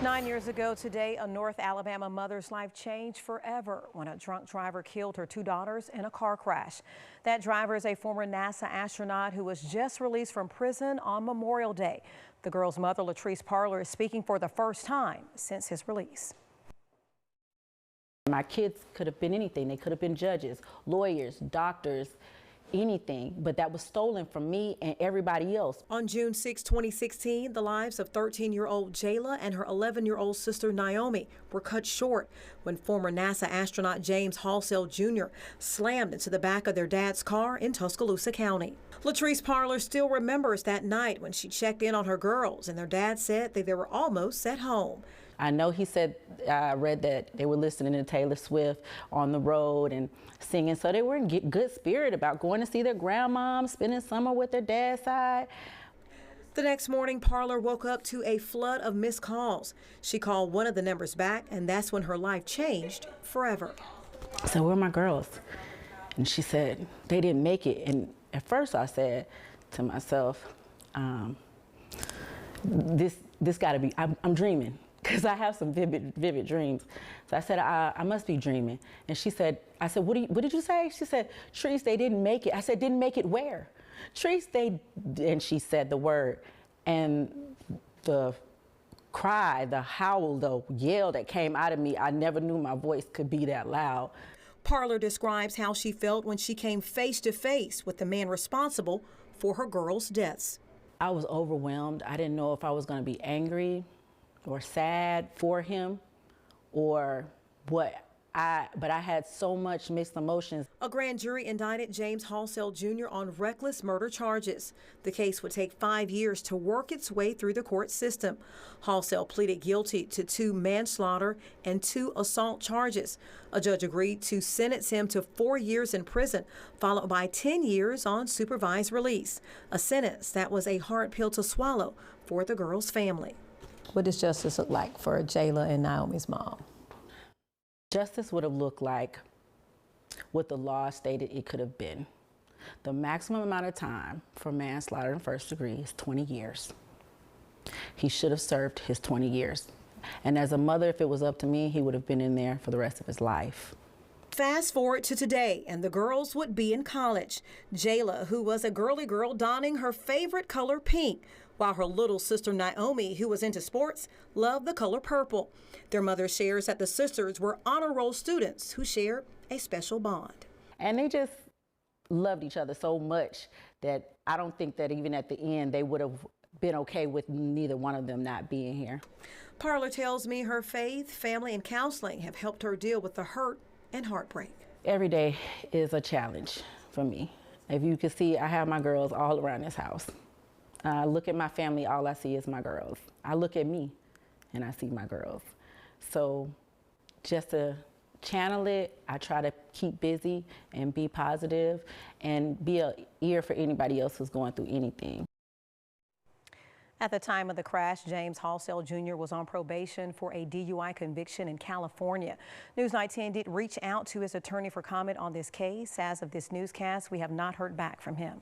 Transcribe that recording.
9 years ago today, a North Alabama mother's life changed forever when a drunk driver killed her two daughters in a car crash. That driver is a former NASA astronaut who was just released from prison on Memorial Day. The girl's mother, Latrice Parler, is speaking for the first time since his release. My kids could have been anything. They could have been judges, lawyers, doctors, anything, but that was stolen from me and everybody else. On June 6, 2016, the lives of 13-year-old Jayla and her 11-year-old sister Naomi were cut short when former NASA astronaut James Halsell Jr. slammed into the back of their dad's car in Tuscaloosa County. Latrice Parler still remembers that night when she checked in on her girls and their dad said that they were almost at home. I know he said, I read that they were listening to Taylor Swift on the road and singing, so they were in good spirit about going to see their grandmom, spending summer with their dad's side. The next morning, Parler woke up to a flood of missed calls. She called one of the numbers back, and that's when her life changed forever. So where are my girls? And she said, they didn't make it. And at first I said to myself, this gotta be, I'm dreaming. Because I have some vivid dreams. So I said, I must be dreaming. And she said, I said, what did you say? She said, Treese, they didn't make it. I said, didn't make it where? Treese, and she said the word. And the cry, the howl, the yell that came out of me, I never knew my voice could be that loud. Parler describes how she felt when she came face to face with the man responsible for her girls' deaths. I was overwhelmed. I didn't know if I was going to be angry or sad for him or what. But I had so much mixed emotions. A grand jury indicted James Halsell Jr. on reckless murder charges. The case would take 5 years to work its way through the court system. Halsell pleaded guilty to 2 manslaughter and 2 assault charges. A judge agreed to sentence him to 4 years in prison, followed by 10 years on supervised release, a sentence that was a hard pill to swallow for the girl's family. What does justice look like for Jayla and Naomi's mom? Justice would have looked like what the law stated it could have been. The maximum amount of time for manslaughter in first degree is 20 years. He should have served his 20 years. And as a mother, if it was up to me, he would have been in there for the rest of his life. Fast forward to today, and the girls would be in college. Jayla, who was a girly girl, donning her favorite color pink, while her little sister Naomi, who was into sports, loved the color purple. Their mother shares that the sisters were honor roll students who shared a special bond. And they just loved each other so much that I don't think that even at the end they would have been okay with neither one of them not being here. Parler tells me her faith, family, and counseling have helped her deal with the hurt and heartbreak. Every day is a challenge for me. If you can see, I have my girls all around this house. I look at my family, all I see is my girls. I look at me and I see my girls. So just to channel it, I try to keep busy and be positive and be an ear for anybody else who's going through anything. At the time of the crash, James Halsell Jr. was on probation for a DUI conviction in California. News 19 did reach out to his attorney for comment on this case. As of this newscast, we have not heard back from him.